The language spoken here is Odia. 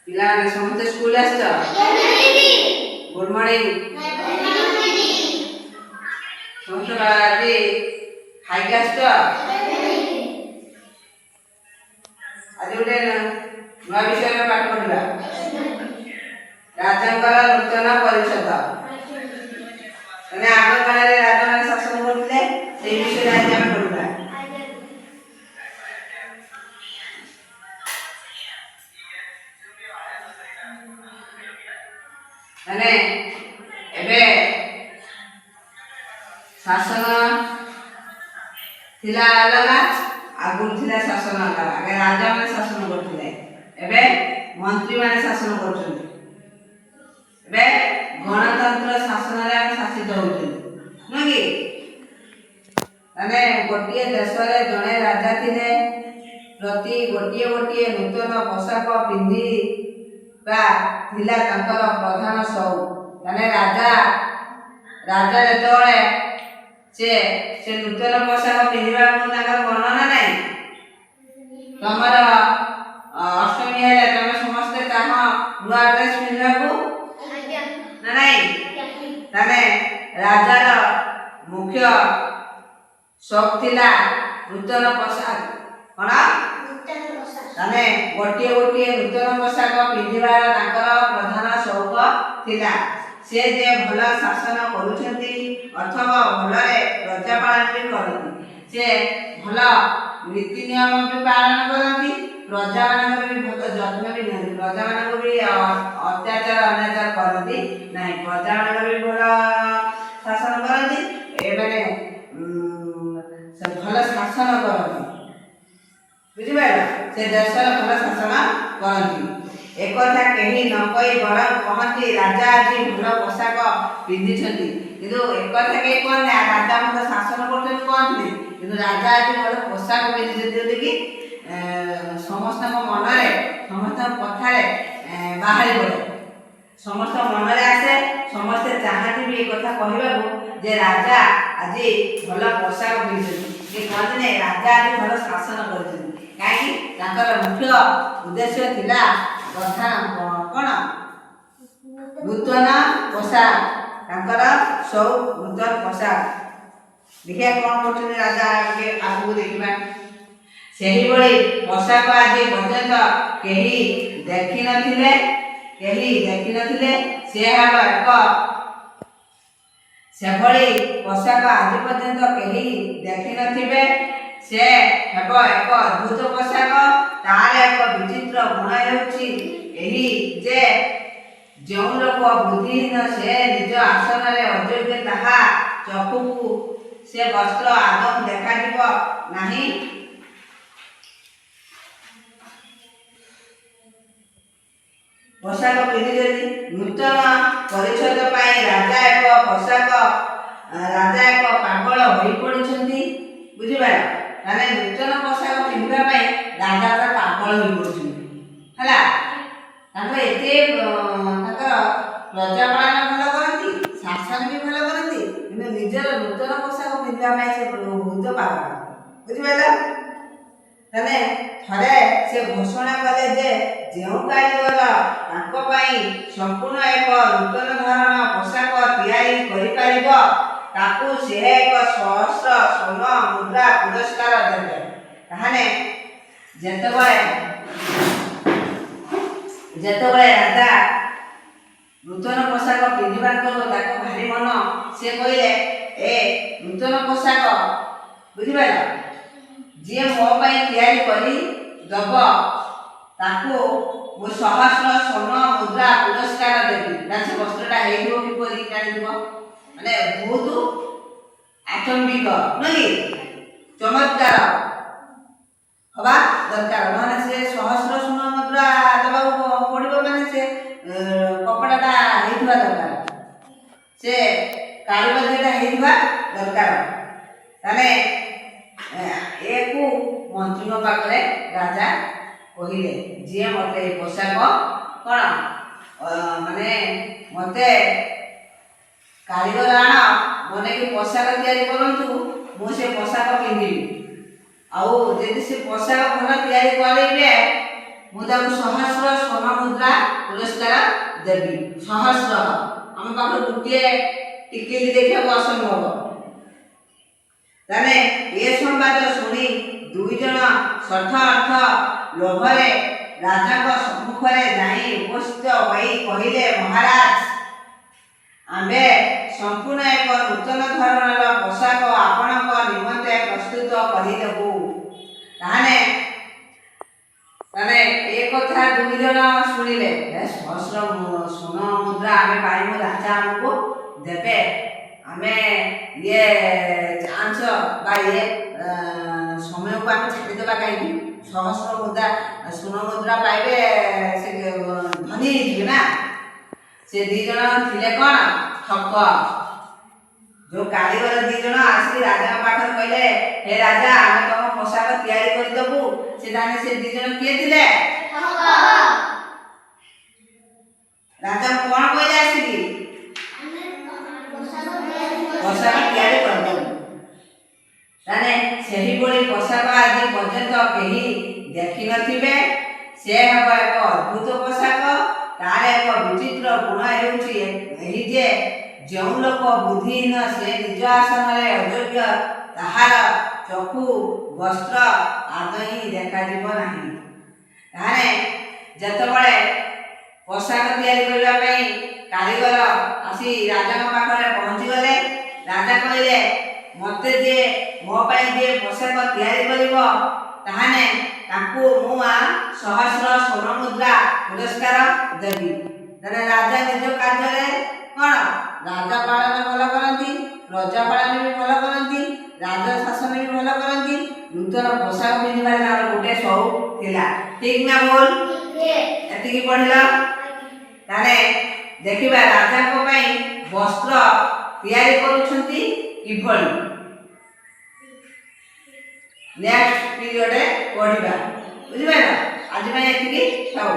ପିଲାମାନେ ସମସ୍ତେ ସ୍କୁଲ ଆସିଛ? Good morning. ସମସ୍ତେ ଆଜି ଖାଇକି ଆସିଛ? ଆଜି ଗୋଟେ ନୂଆ ବିଷୟରେ ପାଠ ପଢିବା। ରାଜାଙ୍କର ନୂତନ ପରିଷଦ। ମାନେ ଆଗ କାଳରେ ରାଜାମାନେ ଶାସନ କରୁଥିଲେ, ସେଇ ବିଷୟରେ ଆଜି ଆମେ ପଢିବା। ମାନେ ଏବେ ଶାସନ ଥିଲା ଅଲଗା, ଆଗରୁ ଥିଲା ଶାସନ ଅଲଗା। ଆଗେ ରାଜାମାନେ ଶାସନ କରୁଥିଲେ, ଏବେ ମନ୍ତ୍ରୀମାନେ ଶାସନ କରୁଛନ୍ତି। ଏବେ ଗଣତନ୍ତ୍ର ଶାସନରେ ଆମେ ଶାସିତ ହେଉଛନ୍ତି, ନୁହେଁ କି? ମାନେ ଗୋଟିଏ ଦେଶରେ ଜଣେ ରାଜା ଥିଲେ, ପ୍ରତି ଗୋଟିଏ ଗୋଟିଏ ନୂତନ ପୋଷାକ ପିନ୍ଧିବା ଥିଲା ତାଙ୍କର ପ୍ରଧାନ ସଉକ। ମାନେ ରାଜା ଯେତେବେଳେ ସେ ନୂତନ ପୋଷାକ ପିନ୍ଧିବାକୁ ତାଙ୍କର ବର୍ଣ୍ଣନା ନାହିଁ। ତମର ଅଷ୍ଟମୀ ହେଲେ ତମେ ସମସ୍ତେ ଚାହ ନୂଆ ଡ୍ରେସ୍ ପିନ୍ଧିବାକୁ ନା ନାହିଁ? ତାହେଲେ ରାଜାର ମୁଖ୍ୟ ସଉକ ଥିଲା ନୂତନ ପୋଷାକ। କ'ଣ? ତାହେଲେ ଗୋଟିଏ ଗୋଟିଏ ନୂତନ ପୋଷାକ ପିନ୍ଧିବାର ତାଙ୍କର ପ୍ରଧାନ ସଉକ ଥିଲା। ସେ ଯେ ଭଲ ଶାସନ କରୁଛନ୍ତି ଅଥବା ଭଲରେ ପ୍ରଜା ପାଳନ ବି କରନ୍ତି। ସେ ଭଲ ନୀତି ନିୟମ ବି ପାଳନ କରନ୍ତି, ପ୍ରଜାମାନଙ୍କର ବି ଭଲ ଯତ୍ନ ବି ନିଅନ୍ତି। ପ୍ରଜାମାନଙ୍କୁ ବି ଅତ୍ୟାଚାର ଅନାଚାର କରନ୍ତି ନାହିଁ, ପ୍ରଜାମାନଙ୍କର ବି ଭଲ ଶାସନ କରନ୍ତି। ଏମାନେ ଭଲ ଶାସନ କରନ୍ତି, ବୁଝିପାରିଲ? ସେ ଦେଶର ଭଲ ଶାସନ କରନ୍ତି। ଏକଥା କେହି ନ କହି ବରଂ କହନ୍ତି ରାଜା ଆଜି ଭଲ ପୋଷାକ ପିନ୍ଧିଛନ୍ତି। କିନ୍ତୁ ଏକଥା କେହି କହନ୍ତି ରାଜା ଭଲ ଶାସନ କରୁଛନ୍ତି କହନ୍ତି, କିନ୍ତୁ ରାଜା ଆଜି ଭଲ ପୋଷାକ ପିନ୍ଧିଛନ୍ତି ବୋଲିକି ସମସ୍ତଙ୍କ ମନରେ, ସମସ୍ତଙ୍କ କଥାରେ ବାହାରି ପଡ଼େ, ସମସ୍ତଙ୍କ ମନରେ ଆସେ। ସମସ୍ତେ ଚାହାନ୍ତି ବି ଏ କଥା କହିବାକୁ ଯେ ରାଜା ଆଜି ଭଲ ପୋଷାକ ପିନ୍ଧିଛନ୍ତି। ସେ କହନ୍ତି ରାଜା ଆଜି ଭଲ ଶାସନ କରିଛନ୍ତି। କାହିଁକି? ତାଙ୍କର ମୁଖ୍ୟ ଉଦ୍ଦେଶ୍ୟ ଥିଲା ପ୍ରଧାନ କ'ଣ? ନୂତନ ପୋଷାକ। ତାଙ୍କର ସଉକ ନୂତନ ପୋଷାକ। ଦେଖିବା କ'ଣ କରୁଛନ୍ତି ରାଜା, ଆଗକୁ ଦେଖିବା। ସେହିଭଳି ପୋଷାକ ଆଜି ପର୍ଯ୍ୟନ୍ତ କେହି ଦେଖିନଥିଲେ। ସେଭଳି ପୋଷାକ ଆଜି ପର୍ଯ୍ୟନ୍ତ କେହି ଦେଖିନଥିବେ। ସେ ହେବ ଏକ ଅଦ୍ଭୁତ ପୋଷାକ। ତାର ଏକ ବିଚିତ୍ର ଗୁଣ ହେଉଛି ଏହି ଯେ ଯେଉଁ ଲୋକ ବୁଦ୍ଧିହୀନ, ସେ ନିଜ ଆସନରେ ଅଯୋଗ୍ୟ, ତାହା ଚକ୍ଷୁକୁ ସେ ବସ୍ତ୍ର ଆଦୌ ଦେଖାଯିବ ନାହିଁ। ପୋଷାକ ପିନ୍ଧିଛନ୍ତି ନୂତନ ପରିଚ୍ଛଦ ପାଇଁ ରାଜା ଏକ ପାଗଳ ହୋଇପଡ଼ିଛନ୍ତି, ବୁଝିପାରିଲ? ମାନେ ନୂତନ ପୋଷାକ ପିନ୍ଧିବା ପାଇଁ ରାଜା ପୁରା ପାଗଳ ହୋଇପଡ଼ୁଛନ୍ତି ହେଲା। ତାଙ୍କର ଏତେ ତାଙ୍କର ପ୍ରଜାପାଳନ ଭଲ କରନ୍ତି, ଶାସନ ବି ଭଲ କରନ୍ତି, କିନ୍ତୁ ନିଜର ନୂତନ ପୋଷାକ ପିନ୍ଧିବା ପାଇଁ ସେ ବହୁତ ପାଗଳ, ବୁଝିପାରିଲ? ତାହେଲେ ଥରେ ସେ ଘୋଷଣା କଲେ ଯେ ଯେଉଁ କାରିଗର ତାଙ୍କ ପାଇଁ ସମ୍ପୂର୍ଣ୍ଣ ଏକ ନୂତନ ଧରଣ ପୋଷାକ ତିଆରି କରିପାରିବ, ତାକୁ ସେ ଏକ ସହସ୍ର ସ୍ୱର୍ଣ୍ଣ ମୁଦ୍ରା ପୁରସ୍କାର ଦେବେ। ତାହେଲେ ଯେତେବେଳେ ରାଜା ନୂତନ ପୋଷାକ ପିନ୍ଧିବାକୁ ତାକୁ ଭାରି ମନ, ସେ କହିଲେ ଏ ନୂତନ ପୋଷାକ, ବୁଝିପାରିଲ, ଯିଏ ମୋ ପାଇଁ ତିଆରି କରି ଦେବ ତାକୁ ମୁଁ ସହସ୍ର ସ୍ୱର୍ଣ୍ଣ ମୁଦ୍ରା ପୁରସ୍କାର ଦେବି। ସେ ବସ୍ତ୍ରଟା ହେଇଥିବ କିପରି ଜାଣିଥିବ, ମାନେ ବହୁତ ଆଚମ୍ବିକ, ନୁହେଁ କି? ଚମତ୍କାର ହବା ଦରକାର, ନହେଲେ ସେ ସହସ୍ର ସ୍ୱର୍ଣ୍ଣ ମୁଦ୍ରା ଦେବାକୁ ପଡ଼ିବ। ମାନେ ସେ କପଡ଼ାଟା ହେଇଥିବା ଦରକାର, ସେ କାରୁକାର୍ଯ୍ୟଟା ହେଇଥିବା ଦରକାର। ତାହେଲେ ଏକୁ ମନ୍ତ୍ରୀଙ୍କ ପାଖରେ ରାଜା କହିଲେ, ଯିଏ ମୋତେ ଏ ପୋଷାକ କ'ଣ ମାନେ ମୋତେ କାରିଗର ଆଣ, ବନେଇକି ପୋଷାକ ତିଆରି କରନ୍ତୁ, ମୁଁ ସେ ପୋଷାକ ପିନ୍ଧିବି। ଆଉ ଯଦି ସେ ପୋଷାକ ଭଲ ତିଆରି କରିବେ, ମୁଁ ତାକୁ ସହସ୍ର ସ୍ୱର୍ଣ୍ଣ ମୁଦ୍ରା ପୁରସ୍କାର ଦେବି। ସହସ୍ର ଆମ ପାଖରେ ଗୋଟିଏ ଟିକିଲି ଦେଖିବାକୁ ଅସମ୍ଭବ। ତାହେଲେ ଏ ସମ୍ବାଦ ଶୁଣି ଦୁଇ ଜଣ ଶଠ ଅର୍ଥ ଲୋଭରେ ରାଜାଙ୍କ ସମ୍ମୁଖରେ ଯାଇ ଉପସ୍ଥିତ ହୋଇ କହିଲେ, ମହାରାଜ, ଆମ୍ଭେ ସମ୍ପୂର୍ଣ୍ଣ ଏକ ନୂତନ ଧରଣର ପୋଷାକ ଆପଣଙ୍କ ନିମନ୍ତେ ପ୍ରସ୍ତୁତ କରିଦେବୁ। ତାହେଲେ ଏ କଥା ଦୁଇ ଜଣ ଶୁଣିଲେ, ସହସ୍ର ସ୍ୱର୍ଣ୍ଣ ମୁଦ୍ରା ଆମେ ପାଇବୁ, ରାଜା ଆମକୁ ଦେବେ, ଆମେ ଇଏ ଚାନ୍ସ ବା ଇଏ ସମୟକୁ ଆମେ ଛାଡ଼ିଦେବା କାହିଁକି? ସହସ୍ର ମୁଦ୍ରା ସ୍ୱର୍ଣ୍ଣ ମୁଦ୍ରା ପାଇବେ, ସେ ଧନୀ ହେଇଯିବେ ନା। ସେ ଦି ଜଣ ଥିଲେ କ'ଣ? ଠକ। ଯୋଉ କାରିଗର ଦି ଜଣ ଆସିକି ରାଜାଙ୍କ ପାଖରେ କହିଲେ, ହେ ରାଜା, ଆମେ ତମ ପୋଷାକ ତିଆରି କରିଦେବୁ। ସେ ଦି ଜଣ କିଏ ଥିଲେ? ରାଜା କ'ଣ କହିଲେ ଆସିକି? ପୋଷାକ ତିଆରି କରିଦେବୁ। ତାହେଲେ ସେହିଭଳି ପୋଷାକ ଆଜି ପର୍ଯ୍ୟନ୍ତ କେହି ଦେଖିନଥିବେ। ସେ ହେବ ଏକ ଅଦ୍ଭୁତ ପୋଷାକ। ତାର ଏକ ବିଚିତ୍ର ଗୁଣ ହେଉଛି ଏହି ଯେ ଯେଉଁ ଲୋକ ବୁଦ୍ଧିହୀନ, ସେ ନିଜ ଆସନରେ ଅଯୋଗ୍ୟ, ତାହାର ଚକ୍ଷୁ ବସ୍ତ୍ର ଆଦୌ ହିଁ ଦେଖାଯିବ ନାହିଁ। ତାହେଲେ ଯେତେବେଳେ ପୋଷାକ ତିଆରି କରିବା ପାଇଁ କାରିଗର ଆସି ରାଜାଙ୍କ ପାଖରେ ପହଞ୍ଚିଗଲେ, ରାଜା କହିଲେ, ମୋତେ ଯିଏ ମୋ ପାଇଁ ଯିଏ ପୋଷାକ ତିଆରି କରିବ, ତାହେଲେ ତାଙ୍କୁ ମୁଁ ସହସ୍ର ସ୍ୱର୍ଣ୍ଣ ମୁଦ୍ରା ପୁରସ୍କାର ଦେବି। ତାହେଲେ ରାଜା ନିଜ କାର୍ଯ୍ୟରେ କ'ଣ? ରାଜା ପାଳନ ଭଲ କରନ୍ତି, ପ୍ରଜା ପାଳନ ବି ଭଲ କରନ୍ତି, ରାଜ ଶାସନ ବି ଭଲ କରନ୍ତି। ନୂତନ ପୋଷାକ ପିନ୍ଧିବାର ତାଙ୍କର ଗୋଟେ ସଉକ ଥିଲା। ଠିକ ନା ଭୁଲ? ଏତିକି ପଢିଲ। ତାହେଲେ ଦେଖିବା ରାଜାଙ୍କ ପାଇଁ ବସ୍ତ୍ର ତିଆରି କରୁଛନ୍ତି କିଭଳି। ନେକ୍ସଟ ପିରିୟଡରେ ପଢିବା। ବୁଝିପାରିଲ? ଆଜି ପାଇଁ ଏତିକି ଥାଉ।